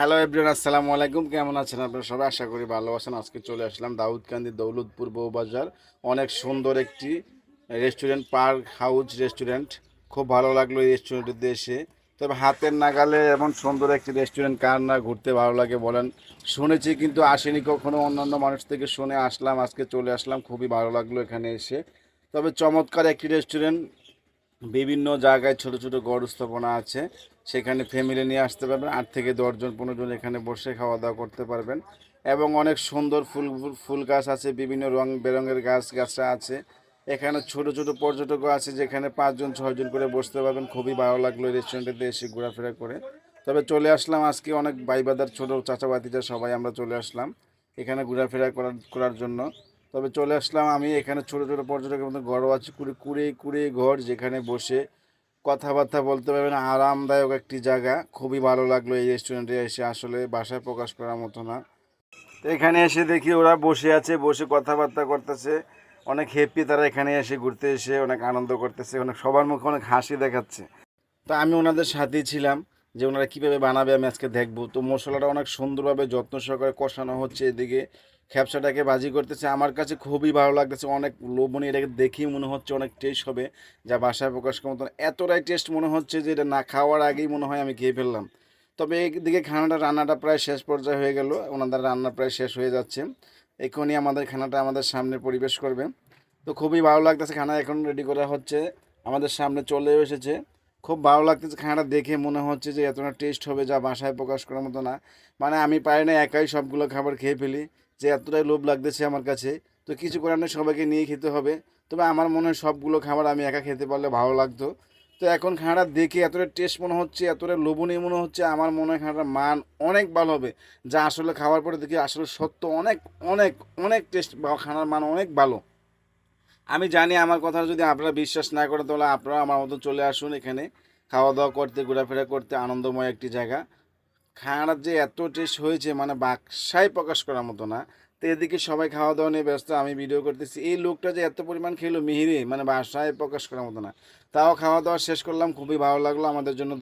Hello everyone, আসসালামু আলাইকুম। কেমন আছেন আপনারা সবাই? আশা করি ভালো আছেন। আজকে চলে আসলাম দাউদকান্দি দৌলতপুর বউবাজার। অনেক সুন্দর একটি রেস্টুরেন্ট, পার্ক হাউস রেস্টুরেন্ট। খুব ভালো লাগলো এই রেস্টুরেন্টে এসে। তবে হাতের নাগালে এমন সুন্দর একটি রেস্টুরেন্ট কার না ঘুরতে ভালো লাগে বলেন। শুনেছি কিন্তু আসেনি কখনো, অন্যান্য মানুষ থেকে শুনে আসলাম, আজকে চলে আসলাম। খুবই ভালো লাগলো এখানে এসে। তবে চমৎকার একটি রেস্টুরেন্ট, বিভিন্ন জায়গায় ছোট ছোট গড় স্থাপনা আছে। সেখানে ফ্যামিলি নিয়ে আসতে পারবেন, 8 থেকে 10 জন 15 জন এখানে বসে খাওয়া দাওয়া করতে পারবেন। এবং অনেক সুন্দর ফুল ফুল গাছ আছে, বিভিন্ন রং বেরঙের গাছটা আছে। এখানে ছোট ছোট পর্যটকও আছে, যেখানে 5 জন 6 জন করে বসতে পারবেন। খুবই ভালো লাগলো এই রেস্টুরেন্টেতে এসে ঘোরাফেরা করে। তবে চলে আসলাম আজকে, অনেক ভাইবাদার ছোট চাচা ভাতিজা সবাই আমরা চলে আসলাম এখানে ঘোরাফেরা করার জন্য। তবে চলে আসলাম আমি এখানে, ছোট ছোট পর্যটকের মধ্যে ঘরও আছে, কুড়ি কুড়ি কুড়ি ঘর, যেখানে বসে কথাবার্তা বলতে পারবেন। আরামদায়ক একটি জায়গা, খুবই ভালো লাগলো এই রেস্টুরেন্টে এসে, আসলে ভাষায় প্রকাশ করার মতো না। তো এখানে এসে দেখি ওরা বসে আছে, বসে কথাবার্তা করতেছে। অনেক হ্যাপি তারা, এখানে এসে ঘুরতে এসে অনেক আনন্দ করতেছে, অনেক সবার মুখে অনেক হাসি দেখাচ্ছে। তো আমি ওনাদের সাথেই ছিলাম, যে ওনারা কীভাবে বানাবে আমি আজকে দেখবো। তো মশলাটা অনেক সুন্দরভাবে যত্ন সহকারে কষানো হচ্ছে, এদিকে খ্যাপসাটাকে ভাজি করতেছে। আমার কাছে খুবই ভালো লাগতেছে, অনেক লোভনীয়। এটাকে দেখেই মনে হচ্ছে অনেক টেস্ট হবে, যা ভাষায় প্রকাশ করার মতন। এতটাই টেস্ট মনে হচ্ছে যে এটা না খাওয়ার আগেই মনে হয় আমি খেয়ে ফেললাম। তবে এইদিকে রান্নাটা প্রায় শেষ পর্যায়ে হয়ে গেল, ওনাদের রান্না প্রায় শেষ হয়ে যাচ্ছে। এখনই আমাদের খানাটা আমাদের সামনে পরিবেশ করবে। তো খুবই ভালো লাগতেছে, খানা এখন রেডি করা হচ্ছে, আমাদের সামনে চলে এসেছে। খুব ভালো লাগতেছে, খানাটা দেখে মনে হচ্ছে যে এতটা টেস্ট হবে যা ভাষায় প্রকাশ করার মতো না। মানে আমি পারি না একাই সবগুলো খাবার খেয়ে ফেলি, যে এতটাই লোভ লাগতেছে আমার কাছে। তো কিছু করার নেই, সবাইকে নিয়ে খেতে হবে। তবে আমার মনে হয় সবগুলো খাবার আমি একা খেতে পারলে ভালো লাগতো। তো এখন খানাটা দেখে এতটা টেস্ট মনে হচ্ছে, এতটা লোভনীয় মনে হচ্ছে, আমার মনে হয় খানাটার মান অনেক ভালো হবে। যা আসলে খাওয়ার পরে দেখি আসলে সত্য, অনেক অনেক অনেক টেস্ট, বা খানার মান অনেক ভালো। আমি জানি আমার কথা যদি আপনারা বিশ্বাস না করেন, তাহলে আপনারা আমার মতো চলে আসুন এখানে খাওয়া দাওয়া করতে, ঘোরাফেরা করতে। আনন্দময় একটি জায়গা। খানার যে এত টেস্ট হয়েছে, মানে বাসায় প্রকাশ করার মতো না। তো এদিকে সবাই খাওয়া দাওয়া নিয়ে ব্যস্ত, আমি ভিডিও করতেছি। এই লোকটা যে এত পরিমাণ খেলো মিহিরি, মানে বাসায় প্রকাশ করার মতো না। তাও খাওয়া দাওয়া শেষ করলাম, খুবই ভালো লাগলো আমাদের জন্য।